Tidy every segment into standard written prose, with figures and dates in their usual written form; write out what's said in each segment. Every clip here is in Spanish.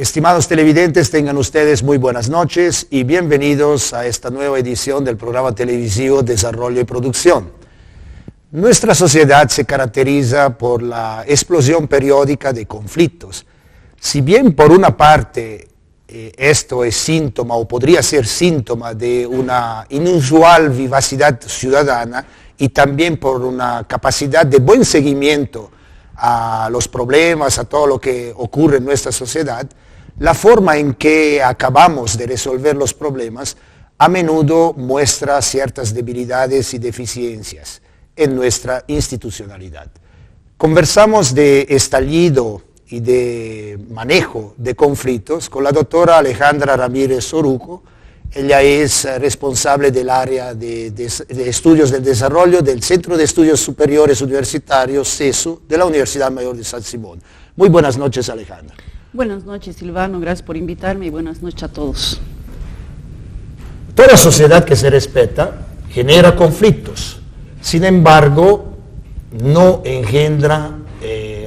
Estimados televidentes, tengan ustedes muy buenas noches y bienvenidos a esta nueva edición del programa televisivo Desarrollo y Producción. Nuestra sociedad se caracteriza por la explosión periódica de conflictos. Si bien por una parte esto es síntoma o podría ser síntoma de una inusual vivacidad ciudadana y también por una capacidad de buen seguimiento a los problemas, a todo lo que ocurre en nuestra sociedad, la forma en que acabamos de resolver los problemas a menudo muestra ciertas debilidades y deficiencias en nuestra institucionalidad. Conversamos de estallido y de manejo de conflictos con la doctora Alejandra Ramírez Oruco. Ella es responsable del área de estudios del desarrollo del Centro de Estudios Superiores Universitarios, CESU, de la Universidad Mayor de San Simón. Muy buenas noches, Alejandra. Buenas noches, Silvano, gracias por invitarme y buenas noches a todos. Toda sociedad que se respeta genera conflictos, sin embargo, no engendra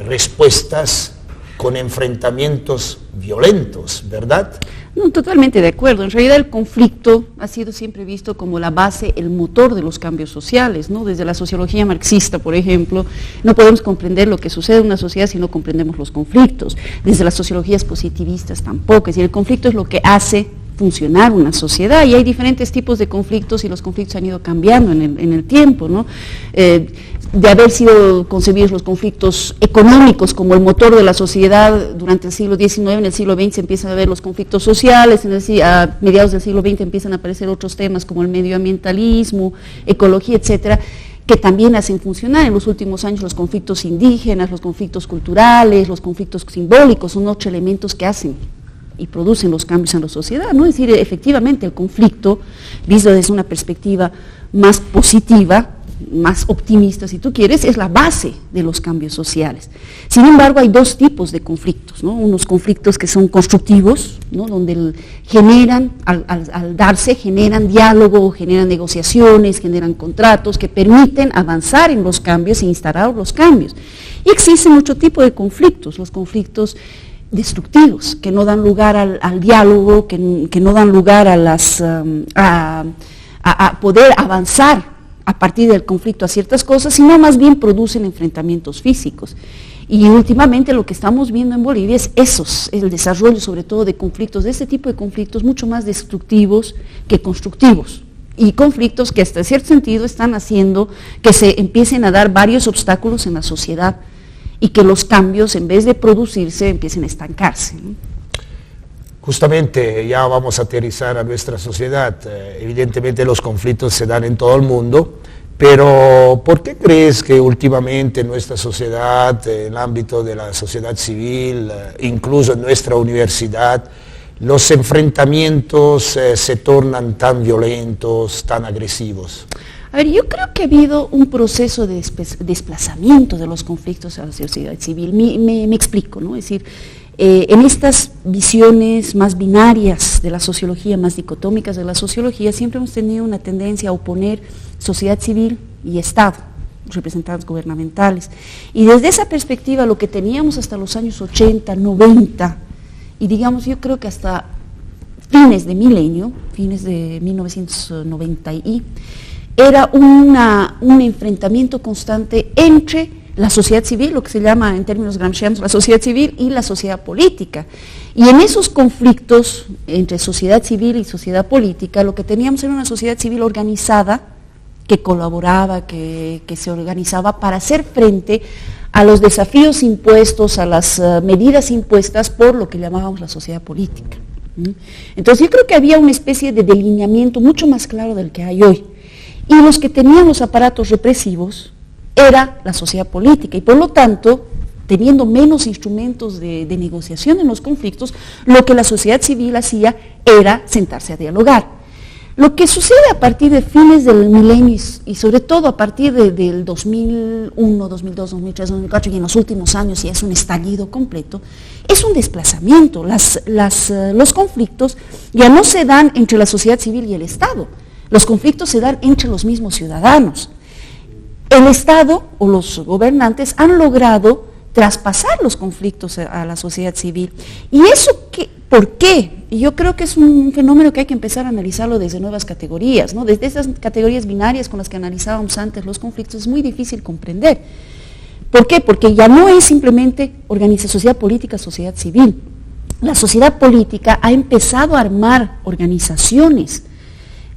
respuestas con enfrentamientos violentos, ¿verdad? No, totalmente de acuerdo. En realidad el conflicto ha sido siempre visto como la base, el motor de los cambios sociales, ¿no? Desde la sociología marxista, por ejemplo, no podemos comprender lo que sucede en una sociedad si no comprendemos los conflictos. Desde las sociologías positivistas tampoco. Es decir, el conflicto es lo que hace funcionar una sociedad y hay diferentes tipos de conflictos y los conflictos han ido cambiando en el tiempo, ¿no? De haber sido concebidos los conflictos económicos como el motor de la sociedad durante el siglo XIX, en el siglo XX empiezan a ver los conflictos sociales, a mediados del siglo XX empiezan a aparecer otros temas como el medioambientalismo, ecología, etcétera, que también hacen funcionar. En los últimos años los conflictos indígenas, los conflictos culturales, los conflictos simbólicos son otros elementos que hacen y producen los cambios en la sociedad, ¿no? Es decir, efectivamente el conflicto, visto desde una perspectiva más positiva, más optimista si tú quieres, es la base de los cambios sociales. Sin embargo, hay dos tipos de conflictos, ¿no? Unos conflictos que son constructivos, ¿no? Donde generan, al darse, generan diálogo, generan negociaciones, generan contratos que permiten avanzar en los cambios e instalar los cambios. Y existen otro tipo de conflictos, los conflictos destructivos, que no dan lugar al diálogo, que no dan lugar a poder avanzar a partir del conflicto a ciertas cosas, sino más bien producen enfrentamientos físicos. Y últimamente lo que estamos viendo en Bolivia es el desarrollo sobre todo de conflictos, de este tipo de conflictos mucho más destructivos que constructivos. Y conflictos que hasta cierto sentido están haciendo que se empiecen a dar varios obstáculos en la sociedad y que los cambios, en vez de producirse, empiecen a estancarse, ¿no? Justamente ya vamos a aterrizar a nuestra sociedad. Evidentemente los conflictos se dan en todo el mundo, pero ¿por qué crees que últimamente en nuestra sociedad, en el ámbito de la sociedad civil, incluso en nuestra universidad, los enfrentamientos se tornan tan violentos, tan agresivos? A ver, yo creo que ha habido un proceso de desplazamiento de los conflictos a la sociedad civil. Me explico, ¿no? Es decir, en estas visiones más binarias de la sociología, más dicotómicas de la sociología, siempre hemos tenido una tendencia a oponer sociedad civil y Estado, representantes gubernamentales. Y desde esa perspectiva, lo que teníamos hasta los años 80, 90, y digamos, yo creo que hasta fines de milenio, fines de 1990 era un enfrentamiento constante entre la sociedad civil, lo que se llama en términos gramscianos la sociedad civil y la sociedad política. Y en esos conflictos entre sociedad civil y sociedad política, lo que teníamos era una sociedad civil organizada, que colaboraba, que se organizaba para hacer frente a los desafíos impuestos, a las medidas impuestas por lo que llamábamos la sociedad política. Entonces yo creo que había una especie de delineamiento mucho más claro del que hay hoy. Y los que tenían los aparatos represivos era la sociedad política y por lo tanto, teniendo menos instrumentos de negociación en los conflictos, lo que la sociedad civil hacía era sentarse a dialogar. Lo que sucede a partir de fines del milenio y sobre todo a partir del 2001, 2002, 2003, 2004 y en los últimos años, y es un estallido completo, es un desplazamiento. Los conflictos ya no se dan entre la sociedad civil y el Estado, los conflictos se dan entre los mismos ciudadanos. El Estado o los gobernantes han logrado traspasar los conflictos a la sociedad civil. ¿Y eso por qué? Y yo creo que es un fenómeno que hay que empezar a analizarlo desde nuevas categorías, ¿no? Desde esas categorías binarias con las que analizábamos antes los conflictos es muy difícil comprender. ¿Por qué? Porque ya no es simplemente sociedad política, sociedad civil. La sociedad política ha empezado a armar organizaciones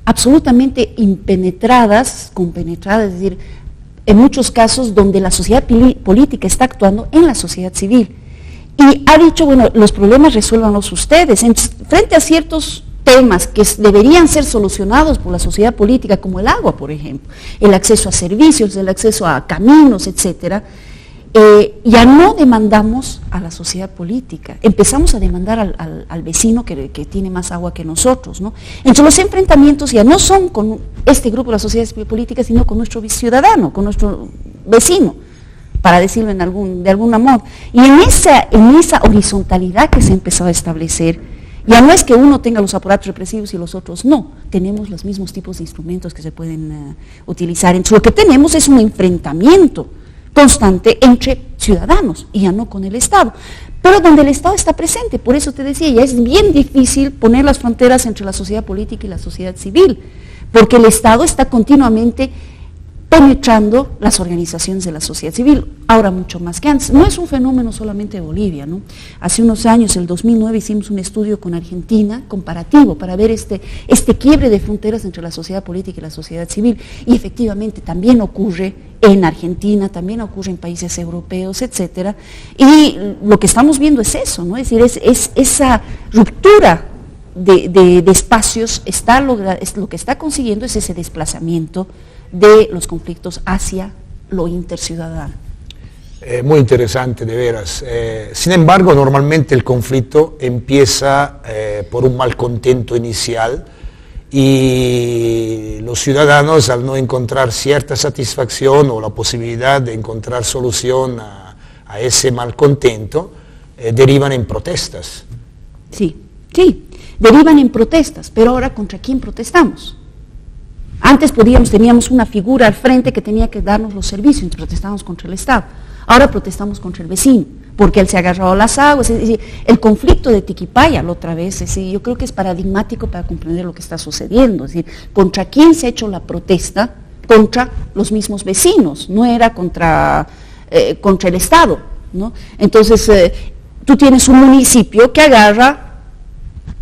absolutamente compenetradas, es decir, en muchos casos donde la sociedad política está actuando en la sociedad civil. Y ha dicho, bueno, los problemas resuélvanlos ustedes. Frente a ciertos temas que deberían ser solucionados por la sociedad política, como el agua, por ejemplo, el acceso a servicios, el acceso a caminos, etcétera, ya no demandamos a la sociedad política, empezamos a demandar al vecino que tiene más agua que nosotros, ¿no? Entonces los enfrentamientos ya no son con este grupo de la sociedad política, sino con nuestro ciudadano, con nuestro vecino, para decirlo de algún modo. Y en esa horizontalidad que se empezó a establecer, ya no es que uno tenga los aparatos represivos y los otros no, tenemos los mismos tipos de instrumentos que se pueden utilizar. Entonces lo que tenemos es un enfrentamiento constante entre ciudadanos y ya no con el Estado, pero donde el Estado está presente. Por eso te decía, ya es bien difícil poner las fronteras entre la sociedad política y la sociedad civil, porque el Estado está continuamente penetrando las organizaciones de la sociedad civil, ahora mucho más que antes. No es un fenómeno solamente de Bolivia, ¿no? Hace unos años, el 2009, hicimos un estudio con Argentina, comparativo, para ver este quiebre de fronteras entre la sociedad política y la sociedad civil, y efectivamente también ocurre en Argentina, también ocurre en países europeos, etcétera, y lo que estamos viendo es eso, ¿no? Es decir, es esa ruptura de espacios, lo que está consiguiendo es ese desplazamiento de los conflictos hacia lo interciudadano. Muy interesante, de veras. Sin embargo, normalmente el conflicto empieza por un malcontento inicial y los ciudadanos, al no encontrar cierta satisfacción o la posibilidad de encontrar solución a ese malcontento, derivan en protestas. Sí, derivan en protestas, pero ahora ¿contra quién protestamos? Antes teníamos una figura al frente que tenía que darnos los servicios, y protestábamos contra el Estado. Ahora protestamos contra el vecino, porque él se ha agarrado a las aguas. Es decir, el conflicto de Tiquipaya, la otra vez, yo creo que es paradigmático para comprender lo que está sucediendo. Es decir, ¿contra quién se ha hecho la protesta? Contra los mismos vecinos, no era contra el Estado, ¿no? Entonces, tú tienes un municipio que agarra.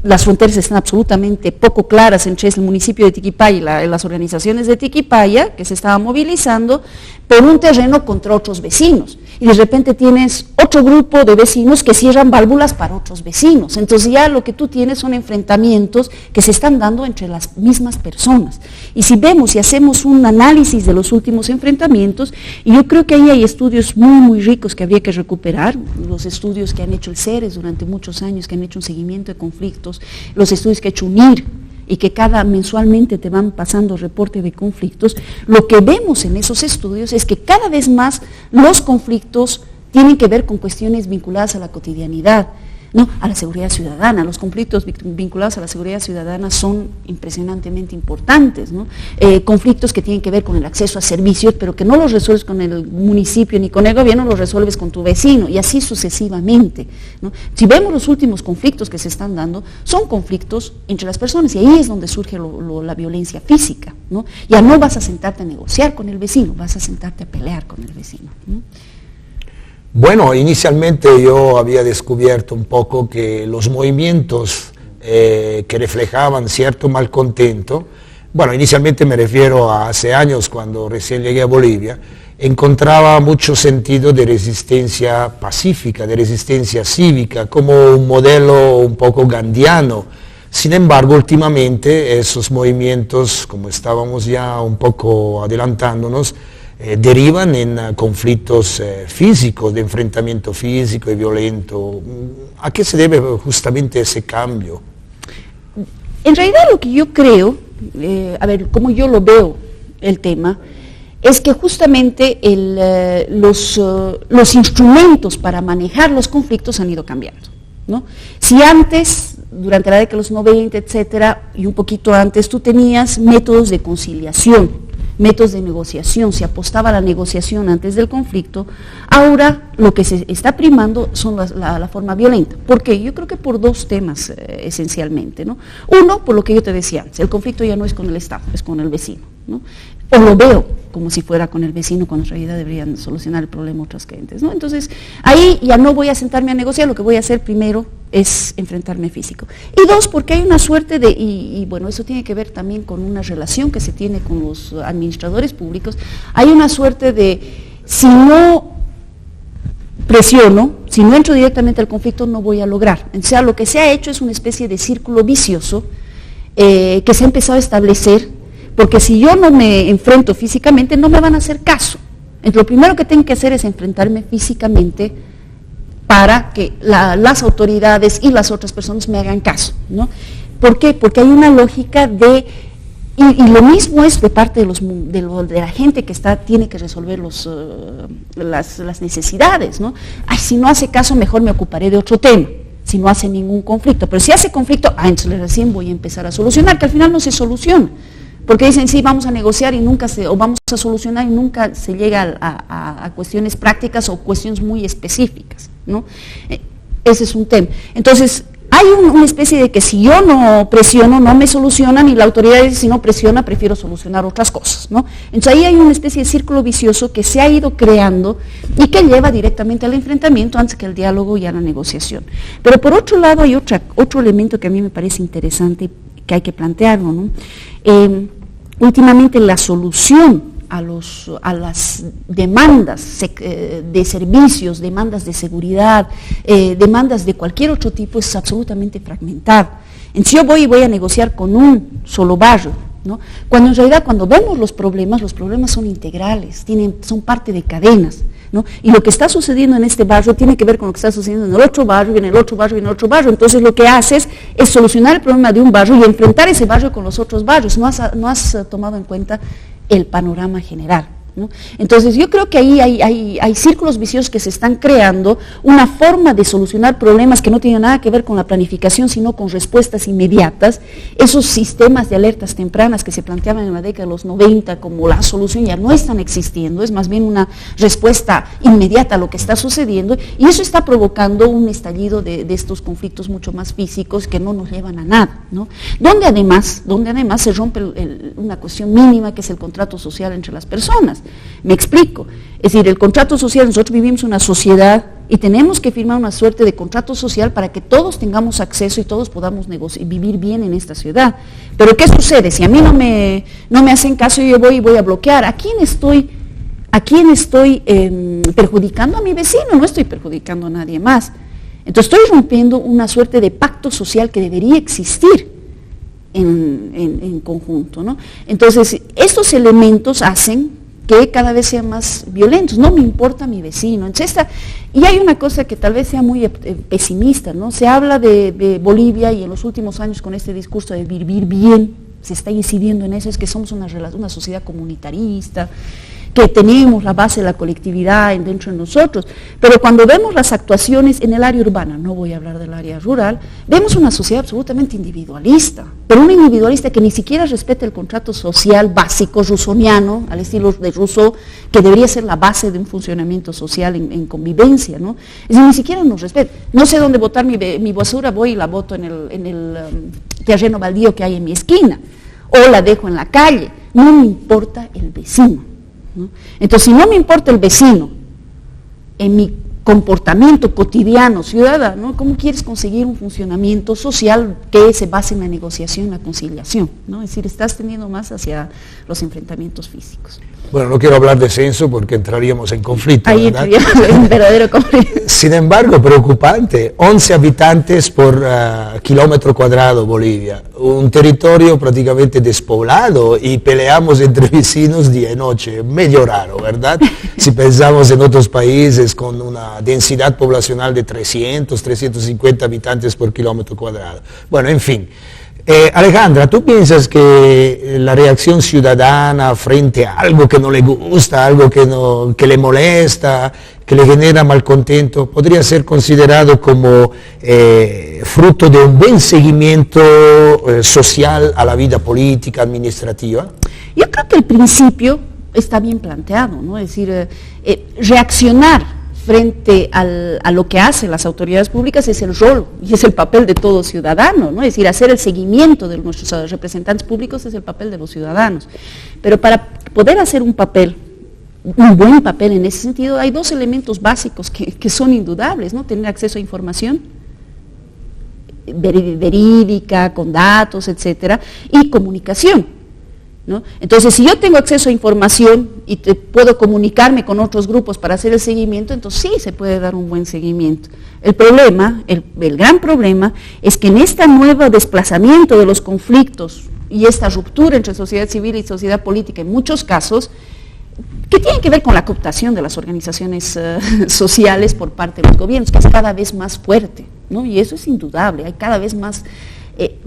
Las fronteras están absolutamente poco claras entre el municipio de Tiquipaya y las organizaciones de Tiquipaya, que se estaban movilizando por un terreno contra otros vecinos. Y de repente tienes otro grupo de vecinos que cierran válvulas para otros vecinos. Entonces ya lo que tú tienes son enfrentamientos que se están dando entre las mismas personas. Y si vemos y hacemos un análisis de los últimos enfrentamientos, y yo creo que ahí hay estudios muy, muy ricos que habría que recuperar, los estudios que han hecho el CERES durante muchos años, que han hecho un seguimiento de conflictos, los estudios que ha hecho UNIR, y que mensualmente te van pasando reporte de conflictos, lo que vemos en esos estudios es que cada vez más los conflictos tienen que ver con cuestiones vinculadas a la cotidianidad, ¿no? A la seguridad ciudadana. Los conflictos vinculados a la seguridad ciudadana son impresionantemente importantes, ¿no? Conflictos que tienen que ver con el acceso a servicios, pero que no los resuelves con el municipio ni con el gobierno, los resuelves con tu vecino, y así sucesivamente, ¿no? Si vemos los últimos conflictos que se están dando, son conflictos entre las personas, y ahí es donde surge la violencia física, ¿no? Ya no vas a sentarte a negociar con el vecino, vas a sentarte a pelear con el vecino, ¿no? Bueno, inicialmente yo había descubierto un poco que los movimientos que reflejaban cierto malcontento, bueno, inicialmente me refiero a hace años cuando recién llegué a Bolivia, encontraba mucho sentido de resistencia pacífica, de resistencia cívica, como un modelo un poco gandhiano. Sin embargo, últimamente esos movimientos, como estábamos ya un poco adelantándonos, derivan en conflictos físicos, de enfrentamiento físico y violento. ¿A qué se debe justamente ese cambio? En realidad lo que yo creo, como yo lo veo el tema, es que justamente los instrumentos para manejar los conflictos han ido cambiando, ¿no? Si antes, durante la década de los 90, etcétera, y un poquito antes, tú tenías métodos de conciliación, métodos de negociación, se apostaba a la negociación antes del conflicto, ahora lo que se está primando son la forma violenta. ¿Por qué? Yo creo que por dos temas esencialmente, ¿no? Uno, por lo que yo te decía antes, el conflicto ya no es con el Estado, es con el vecino, ¿no? O lo veo como si fuera con el vecino, cuando en realidad deberían solucionar el problema otras gentes, ¿no? Entonces, ahí ya no voy a sentarme a negociar, lo que voy a hacer primero es enfrentarme físico. Y dos, porque hay una suerte de, y bueno, eso tiene que ver también con una relación que se tiene con los administradores públicos, hay una suerte de, si no presiono, si no entro directamente al conflicto, no voy a lograr. O sea, lo que se ha hecho es una especie de círculo vicioso que se ha empezado a establecer, porque si yo no me enfrento físicamente, no me van a hacer caso. Entonces, lo primero que tengo que hacer es enfrentarme físicamente para que las autoridades y las otras personas me hagan caso, ¿no? ¿Por qué? Porque hay una lógica de, y lo mismo es de parte de la gente que tiene que resolver las necesidades, ¿no? Ay, si no hace caso, mejor me ocuparé de otro tema, si no hace ningún conflicto. Pero si hace conflicto, entonces recién voy a empezar a solucionar, que al final no se soluciona. Porque dicen, sí, vamos a negociar y o vamos a solucionar y nunca se llega a cuestiones prácticas o cuestiones muy específicas, ¿no? Ese es un tema. Entonces, hay una especie de que si yo no presiono, no me solucionan, y la autoridad dice, si no presiona, prefiero solucionar otras cosas, ¿no? Entonces, ahí hay una especie de círculo vicioso que se ha ido creando y que lleva directamente al enfrentamiento antes que al diálogo y a la negociación. Pero por otro lado, hay otro elemento que a mí me parece interesante que hay que plantearlo, ¿no? Últimamente la solución a las demandas de servicios, demandas de seguridad, demandas de cualquier otro tipo es absolutamente fragmentada. Entonces yo voy a negociar con un solo barrio, ¿no? Cuando en realidad cuando vemos los problemas son integrales, son parte de cadenas, ¿no? Y lo que está sucediendo en este barrio tiene que ver con lo que está sucediendo en el otro barrio, y en el otro barrio, y en el otro barrio. Entonces lo que haces es solucionar el problema de un barrio y enfrentar ese barrio con los otros barrios. No has tomado en cuenta el panorama general, ¿no? Entonces yo creo que ahí hay círculos viciosos que se están creando, una forma de solucionar problemas que no tienen nada que ver con la planificación, sino con respuestas inmediatas. Esos sistemas de alertas tempranas que se planteaban en la década de los 90 como la solución ya no están existiendo, es más bien una respuesta inmediata a lo que está sucediendo, y eso está provocando un estallido de estos conflictos mucho más físicos que no nos llevan a nada, ¿no? Donde además se rompe una cuestión mínima que es el contrato social entre las personas. Me explico, es decir, el contrato social, nosotros vivimos en una sociedad y tenemos que firmar una suerte de contrato social para que todos tengamos acceso y todos podamos vivir bien en esta ciudad. Pero ¿qué sucede? Si a mí no me hacen caso, yo voy a bloquear. ¿A quién estoy perjudicando? A mi vecino, no estoy perjudicando a nadie más. Entonces estoy rompiendo una suerte de pacto social que debería existir en conjunto, ¿no? Entonces estos elementos hacen que cada vez sean más violentos. No me importa mi vecino. Entonces, y hay una cosa que tal vez sea muy pesimista, ¿no? Se habla de Bolivia, y en los últimos años con este discurso de vivir bien, se está incidiendo en eso, es que somos una sociedad comunitarista, que tenemos la base de la colectividad dentro de nosotros, pero cuando vemos las actuaciones en el área urbana, no voy a hablar del área rural, vemos una sociedad absolutamente individualista, pero una individualista que ni siquiera respeta el contrato social básico rusoniano, al estilo de Rousseau, que debería ser la base de un funcionamiento social en convivencia, ¿no? Es decir, ni siquiera nos respeta. No sé dónde botar mi basura, voy y la boto en el terreno baldío que hay en mi esquina, o la dejo en la calle, no me importa el vecino, ¿no? Entonces, si no me importa el vecino en mi comportamiento cotidiano, ciudadano, ¿cómo quieres conseguir un funcionamiento social que se base en la negociación, la conciliación, ¿no? Es decir, estás tendiendo más hacia los enfrentamientos físicos. Bueno, no quiero hablar de censo porque entraríamos en conflicto. Ahí entraríamos en un verdadero conflicto. Sin embargo, preocupante, 11 habitantes por kilómetro cuadrado Bolivia, un territorio prácticamente despoblado, y peleamos entre vecinos día y noche, medio raro, ¿verdad? Si pensamos en otros países con una densidad poblacional de 300, 350 habitantes por kilómetro cuadrado. Bueno, en fin. Alejandra, ¿tú piensas que la reacción ciudadana frente a algo que no le gusta, algo que le molesta, que le genera malcontento, podría ser considerado como fruto de un buen seguimiento social a la vida política, administrativa? Yo creo que el principio está bien planteado, ¿no? Es decir, reaccionar frente a lo que hacen las autoridades públicas es el rol y es el papel de todo ciudadano, ¿no? Es decir, hacer el seguimiento de nuestros representantes públicos es el papel de los ciudadanos. Pero para poder hacer un buen papel en ese sentido, hay dos elementos básicos que son indudables, ¿no? Tener acceso a información verídica, con datos, etcétera, y comunicación, ¿no? Entonces, si yo tengo acceso a información y puedo comunicarme con otros grupos para hacer el seguimiento, entonces sí se puede dar un buen seguimiento. El problema, el gran problema, es que en este nuevo desplazamiento de los conflictos y esta ruptura entre sociedad civil y sociedad política, en muchos casos, que tienen que ver con la cooptación de las organizaciones sociales por parte de los gobiernos, que es cada vez más fuerte, ¿no? Y eso es indudable, hay cada vez más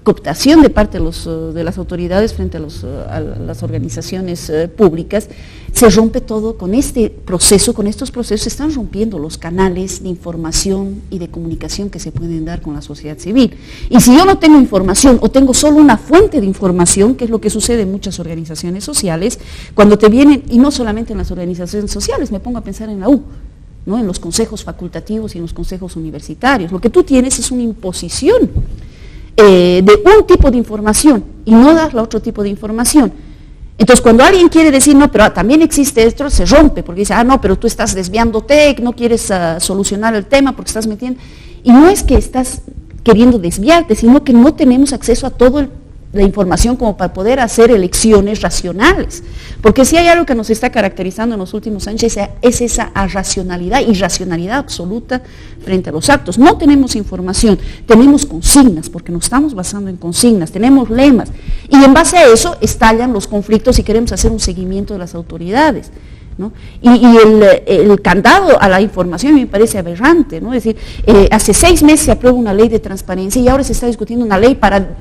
cooptación de parte de las autoridades frente a las organizaciones públicas. Se rompe todo con este proceso, con estos procesos se están rompiendo los canales de información y de comunicación que se pueden dar con la sociedad civil. Y si yo no tengo información o tengo solo una fuente de información, que es lo que sucede en muchas organizaciones sociales, cuando te vienen, y no solamente en las organizaciones sociales, me pongo a pensar en la U, ¿no? En los consejos facultativos y en los consejos universitarios, lo que tú tienes es una imposición de un tipo de información y no das la otro tipo de información. Entonces, cuando alguien quiere decir, no, pero también existe esto, se rompe, porque dice, no, pero tú estás desviándote, no quieres solucionar el tema porque estás metiendo. Y no es que estás queriendo desviarte, sino que no tenemos acceso a toda la información como para poder hacer elecciones racionales. Porque si hay algo que nos está caracterizando en los últimos años es esa irracionalidad absoluta frente a los actos. No tenemos información, tenemos consignas, porque nos estamos basando en consignas, tenemos lemas, y en base a eso estallan los conflictos y queremos hacer un seguimiento de las autoridades, ¿no? Y el candado a la información me parece aberrante, ¿no? Es decir, hace 6 meses se aprueba una ley de transparencia y ahora se está discutiendo una ley para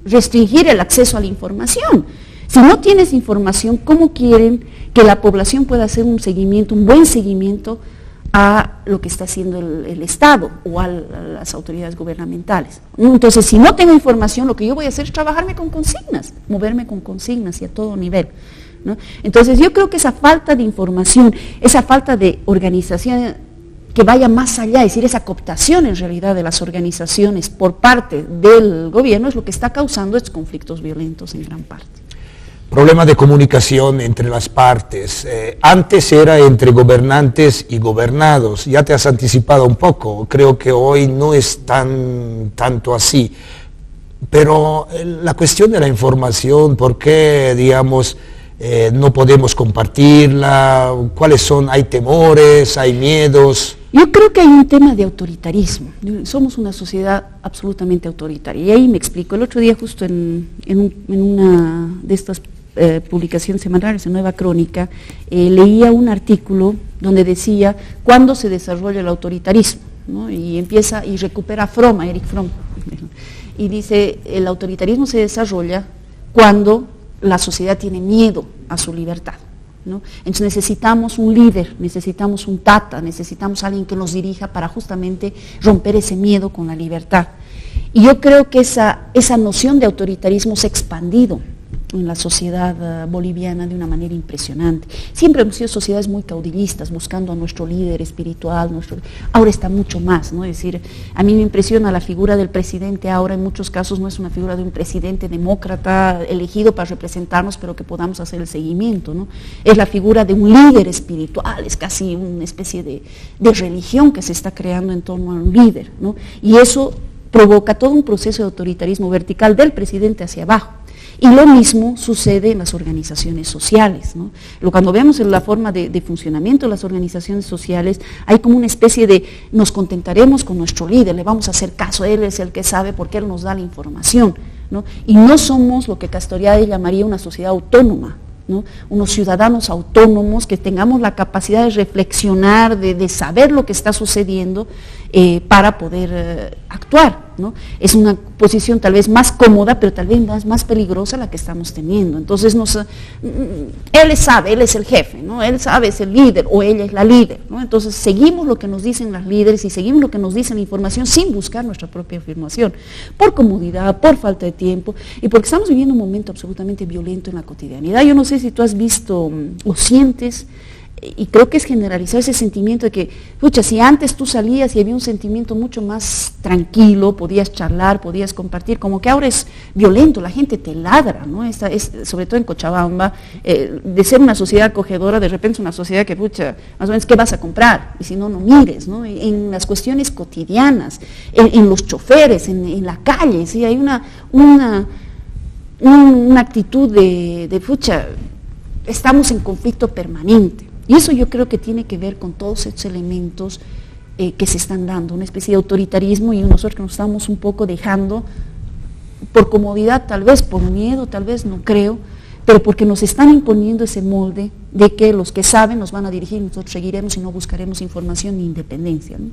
restringir el acceso a la información. Si no tienes información, ¿cómo quieren que la población pueda hacer un seguimiento, un buen seguimiento a lo que está haciendo el Estado o a las autoridades gubernamentales? Entonces, si no tengo información, lo que yo voy a hacer es trabajarme con consignas, moverme con consignas y a todo nivel, ¿no? Entonces, yo creo que esa falta de información, esa falta de organización que vaya más allá, es decir, esa cooptación en realidad de las organizaciones por parte del gobierno es lo que está causando estos conflictos violentos en gran parte. Problema de comunicación entre las partes. Antes era entre gobernantes y gobernados, ya te has anticipado un poco, creo que hoy no es tanto así. Pero la cuestión de la información, ¿por qué, digamos, no podemos compartirla? ¿Cuáles son? ¿Hay temores? ¿Hay miedos? Yo creo que hay un tema de autoritarismo. Somos una sociedad absolutamente autoritaria. Y ahí me explico. El otro día, justo en una de estas publicaciones semanales, en Nueva Crónica, leía un artículo donde decía cuándo se desarrolla el autoritarismo, ¿no? Y empieza y recupera a Erich Fromm, y dice, el autoritarismo se desarrolla cuando la sociedad tiene miedo a su libertad, ¿no? Entonces necesitamos un líder, necesitamos un tata, necesitamos alguien que nos dirija para justamente romper ese miedo con la libertad. Y yo creo que esa noción de autoritarismo se ha expandido en la sociedad boliviana de una manera impresionante. Siempre hemos sido sociedades muy caudillistas, buscando a nuestro líder espiritual, ahora está mucho más, ¿no? Es decir, a mí me impresiona la figura del presidente ahora, en muchos casos no es una figura de un presidente demócrata elegido para representarnos, pero que podamos hacer el seguimiento, ¿no? Es la figura de un líder espiritual, es casi una especie de religión que se está creando en torno a un líder, ¿no? Y eso provoca todo un proceso de autoritarismo vertical del presidente hacia abajo. Y lo mismo sucede en las organizaciones sociales, ¿no? Cuando vemos en la forma de funcionamiento de las organizaciones sociales, hay como una especie de nos contentaremos con nuestro líder, le vamos a hacer caso, él es el que sabe porque él nos da la información, ¿no? Y no somos lo que Castoriadis llamaría una sociedad autónoma, ¿no? Unos ciudadanos autónomos que tengamos la capacidad de reflexionar, de saber lo que está sucediendo para poder actuar. ¿no? Es una posición tal vez más cómoda, pero tal vez más peligrosa la que estamos teniendo. Entonces, él sabe, él es el jefe, ¿no? Él sabe, es el líder, o ella es la líder, ¿no? Entonces, seguimos lo que nos dicen las líderes y seguimos lo que nos dice la información sin buscar nuestra propia afirmación, por comodidad, por falta de tiempo, y porque estamos viviendo un momento absolutamente violento en la cotidianidad. Yo no sé si tú has visto o sientes, y creo que es generalizar ese sentimiento de que, pucha, si antes tú salías y había un sentimiento mucho más tranquilo, podías charlar, podías compartir, como que ahora es violento, la gente te ladra, ¿no? Sobre todo en Cochabamba, de ser una sociedad acogedora, de repente es una sociedad que, pucha, más o menos, ¿qué vas a comprar? Y si no, no mires, ¿no? En las cuestiones cotidianas, en los choferes, en la calle, ¿sí? Hay una actitud de pucha, estamos en conflicto permanente. Y eso yo creo que tiene que ver con todos estos elementos que se están dando, una especie de autoritarismo, y nosotros nos estamos un poco dejando, por comodidad tal vez, por miedo tal vez, no creo, pero porque nos están imponiendo ese molde de que los que saben nos van a dirigir, nosotros seguiremos y no buscaremos información ni independencia, ¿no?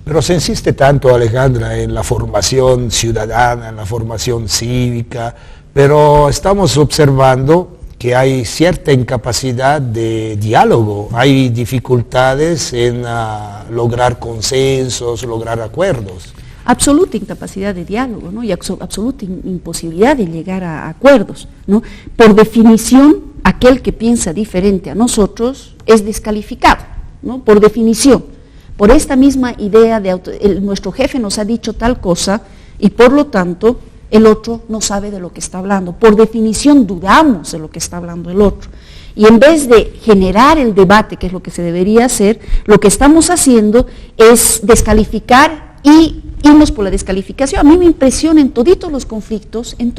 Pero se insiste tanto, Alejandra, en la formación ciudadana, en la formación cívica, pero estamos observando que hay cierta incapacidad de diálogo, hay dificultades en lograr consensos, lograr acuerdos. Absoluta incapacidad de diálogo, ¿no? Y absoluta imposibilidad de llegar a acuerdos, ¿no? Por definición, aquel que piensa diferente a nosotros es descalificado, ¿no? Por definición, por esta misma idea de nuestro jefe nos ha dicho tal cosa y por lo tanto el otro no sabe de lo que está hablando. Por definición dudamos de lo que está hablando el otro. Y en vez de generar el debate, que es lo que se debería hacer, lo que estamos haciendo es descalificar y irnos por la descalificación. A mí me impresiona en toditos los conflictos, en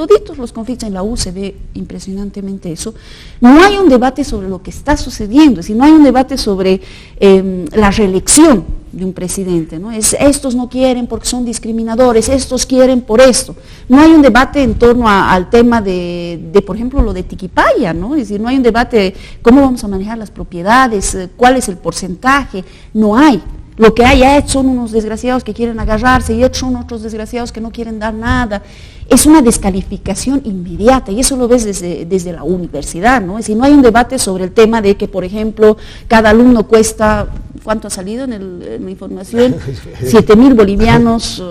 la U se ve impresionantemente eso, no hay un debate sobre lo que está sucediendo, es decir, no hay un debate sobre la reelección de un presidente, ¿no? Estos no quieren porque son discriminadores, estos quieren por esto. No hay un debate en torno al tema de, por ejemplo, lo de Tiquipaya, ¿no? Es decir, no hay un debate de cómo vamos a manejar las propiedades, cuál es el porcentaje, no hay. Lo que hay son unos desgraciados que quieren agarrarse y otros son otros desgraciados que no quieren dar nada. Es una descalificación inmediata y eso lo ves desde la universidad, ¿no? Es decir, no hay un debate sobre el tema de que, por ejemplo, cada alumno cuesta, ¿cuánto ha salido en la información? 7.000 bolivianos,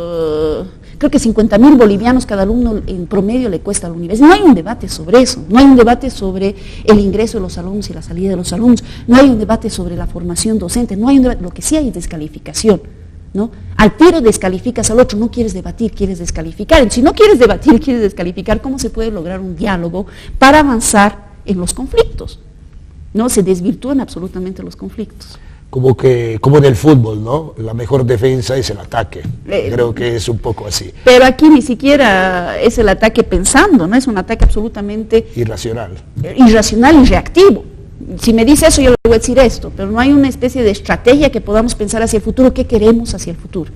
creo que 50.000 bolivianos cada alumno en promedio le cuesta a la universidad. No hay un debate sobre eso, no hay un debate sobre el ingreso de los alumnos y la salida de los alumnos, no hay un debate sobre la formación docente, no hay un debate, lo que sí hay es descalificación, ¿no? Al tiro descalificas al otro, no quieres debatir, quieres descalificar. Si no quieres debatir, quieres descalificar, ¿cómo se puede lograr un diálogo para avanzar en los conflictos? ¿No? Se desvirtúan absolutamente los conflictos. Como en el fútbol, ¿no? La mejor defensa es el ataque. Creo que es un poco así. Pero aquí ni siquiera es el ataque pensando, ¿no? Es un ataque absolutamente irracional y reactivo. Si me dice eso, yo le voy a decir esto, pero no hay una especie de estrategia que podamos pensar hacia el futuro, ¿qué queremos hacia el futuro?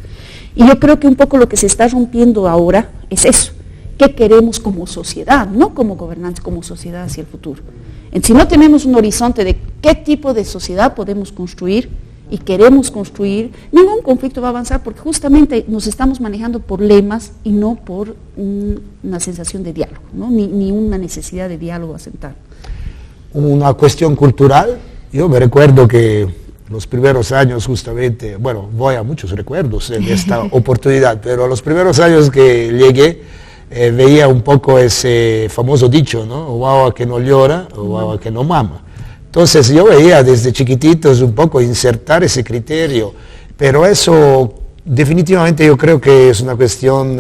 Y yo creo que un poco lo que se está rompiendo ahora es eso, ¿qué queremos como sociedad? No como gobernantes, como sociedad hacia el futuro. Si no tenemos un horizonte de qué tipo de sociedad podemos construir y queremos construir, ningún conflicto va a avanzar porque justamente nos estamos manejando por lemas y no por una sensación de diálogo, ¿no? ni una necesidad de diálogo asentar. Una cuestión cultural, yo me recuerdo que los primeros años justamente, bueno, voy a muchos recuerdos en esta oportunidad, pero los primeros años que llegué, veía un poco ese famoso dicho, ¿no? Guagua que no llora, o guagua que no mama. Entonces yo veía desde chiquititos un poco insertar ese criterio, pero eso definitivamente yo creo que es una cuestión,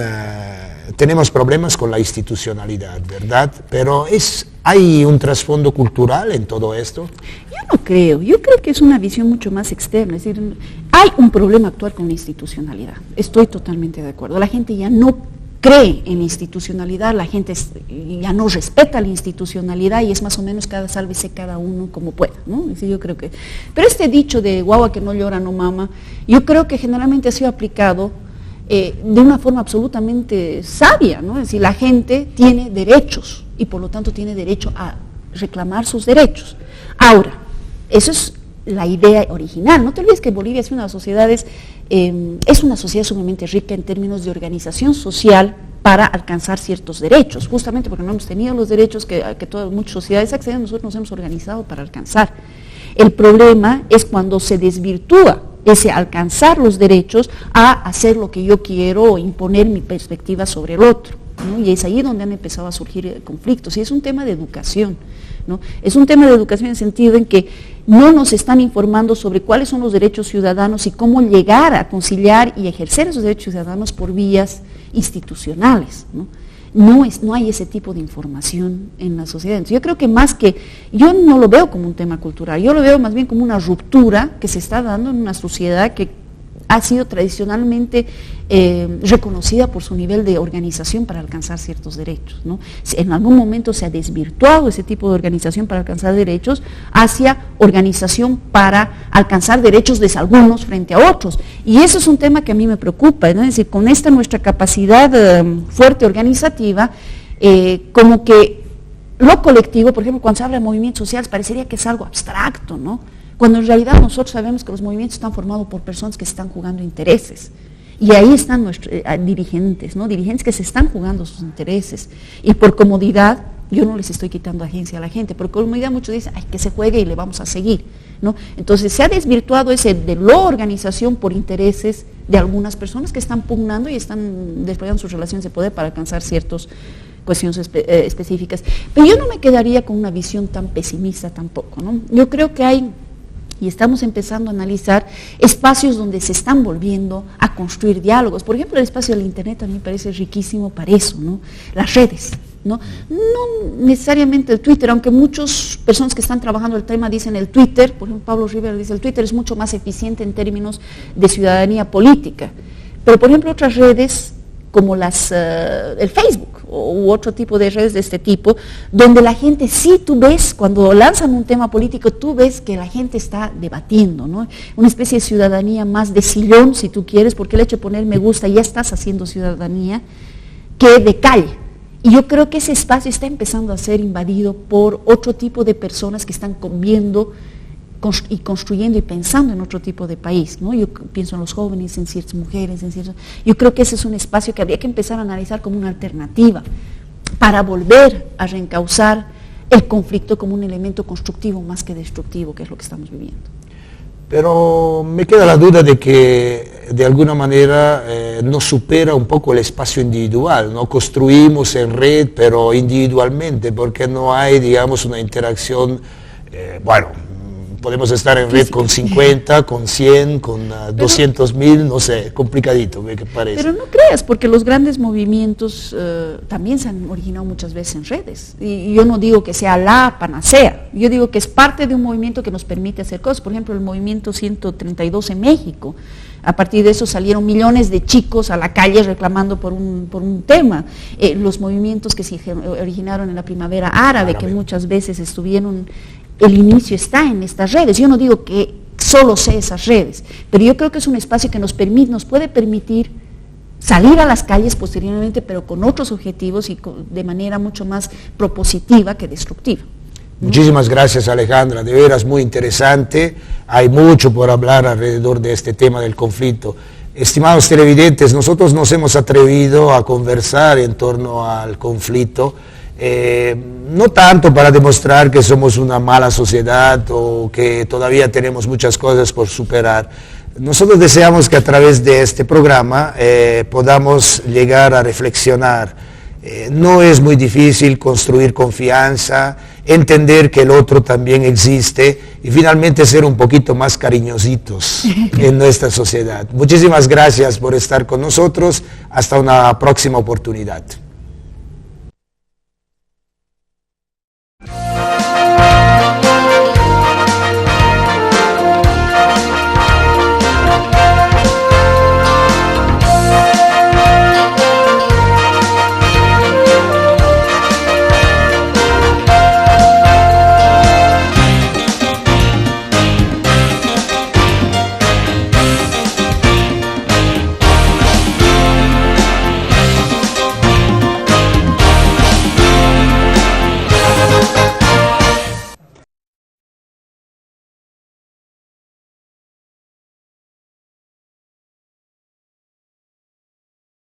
tenemos problemas con la institucionalidad, ¿verdad? Pero ¿hay un trasfondo cultural en todo esto? Yo no creo, yo creo que es una visión mucho más externa, es decir, hay un problema actual con la institucionalidad, estoy totalmente de acuerdo, la gente ya no cree en la institucionalidad, la gente ya no respeta la institucionalidad y es más o menos sálvese cada uno como pueda, ¿no? Es decir, yo creo que, pero este dicho de guagua que no llora no mama, yo creo que generalmente ha sido aplicado de una forma absolutamente sabia, ¿no? Es decir, la gente tiene derechos y por lo tanto tiene derecho a reclamar sus derechos. Ahora, eso es la idea original. No te olvides que Bolivia es una sociedad sumamente rica en términos de organización social para alcanzar ciertos derechos, justamente porque no hemos tenido los derechos que muchas sociedades acceden, nosotros nos hemos organizado para alcanzar. El problema es cuando se desvirtúa ese alcanzar los derechos a hacer lo que yo quiero o imponer mi perspectiva sobre el otro, ¿no? Y es ahí donde han empezado a surgir conflictos, y es un tema de educación, ¿no? Es un tema de educación en el sentido en que no nos están informando sobre cuáles son los derechos ciudadanos y cómo llegar a conciliar y ejercer esos derechos ciudadanos por vías institucionales, ¿no? No hay ese tipo de información en la sociedad. Entonces, yo creo que yo no lo veo como un tema cultural, yo lo veo más bien como una ruptura que se está dando en una sociedad que ha sido tradicionalmente reconocida por su nivel de organización para alcanzar ciertos derechos, ¿no? En algún momento se ha desvirtuado ese tipo de organización para alcanzar derechos hacia organización para alcanzar derechos de algunos frente a otros. Y eso es un tema que a mí me preocupa, ¿no? Es decir, con esta nuestra capacidad fuerte organizativa, como que lo colectivo, por ejemplo, cuando se habla de movimientos sociales, parecería que es algo abstracto, ¿no? Cuando en realidad nosotros sabemos que los movimientos están formados por personas que están jugando intereses. Y ahí están nuestros dirigentes, ¿no? Dirigentes que se están jugando sus intereses. Y por comodidad, yo no les estoy quitando agencia a la gente, por comodidad muchos dicen, ay, que se juegue y le vamos a seguir, ¿no? Entonces se ha desvirtuado ese de la organización por intereses de algunas personas que están pugnando y están desplegando sus relaciones de poder para alcanzar ciertas cuestiones específicas. Pero yo no me quedaría con una visión tan pesimista tampoco, ¿no? Yo creo que hay... Y estamos empezando a analizar espacios donde se están volviendo a construir diálogos. Por ejemplo, el espacio del Internet a mí me parece riquísimo para eso, ¿no? Las redes, ¿no? No necesariamente el Twitter, aunque muchas personas que están trabajando el tema dicen el Twitter, por ejemplo, Pablo Rivera dice el Twitter es mucho más eficiente en términos de ciudadanía política. Pero, por ejemplo, otras redes como el Facebook u otro tipo de redes de este tipo, donde la gente sí, tú ves, cuando lanzan un tema político, tú ves que la gente está debatiendo, ¿no? Una especie de ciudadanía más de sillón, si tú quieres, porque el hecho de poner me gusta, ya estás haciendo ciudadanía, que de calle. Y yo creo que ese espacio está empezando a ser invadido por otro tipo de personas que están viendo y construyendo y pensando en otro tipo de país, ¿no? Yo pienso en los jóvenes, en ciertas mujeres, yo creo que ese es un espacio que habría que empezar a analizar como una alternativa para volver a reencauzar el conflicto como un elemento constructivo más que destructivo, que es lo que estamos viviendo. Pero me queda la duda de que de alguna manera nos supera un poco el espacio individual, ¿no? Construimos en red, pero individualmente, porque no hay, digamos, una interacción, podemos estar en red con 50, con 100, con 200.000, no sé, complicadito, me parece. Pero no creas, porque los grandes movimientos también se han originado muchas veces en redes. Y yo no digo que sea la panacea, yo digo que es parte de un movimiento que nos permite hacer cosas. Por ejemplo, el movimiento 132 en México. A partir de eso salieron millones de chicos a la calle reclamando por un tema. Los movimientos que se originaron en la primavera árabe, que muchas veces estuvieron... El inicio está en estas redes. Yo no digo que solo sea esas redes, pero yo creo que es un espacio que nos puede permitir salir a las calles posteriormente, pero con otros objetivos y de manera mucho más propositiva que destructiva. Muchísimas gracias, Alejandra, de veras muy interesante. Hay mucho por hablar alrededor de este tema del conflicto. Estimados televidentes, nosotros nos hemos atrevido a conversar en torno al conflicto, no tanto para demostrar que somos una mala sociedad o que todavía tenemos muchas cosas por superar. Nosotros deseamos que a través de este programa podamos llegar a reflexionar. No es muy difícil construir confianza, entender que el otro también existe y finalmente ser un poquito más cariñositos en nuestra sociedad. Muchísimas gracias por estar con nosotros. Hasta una próxima oportunidad.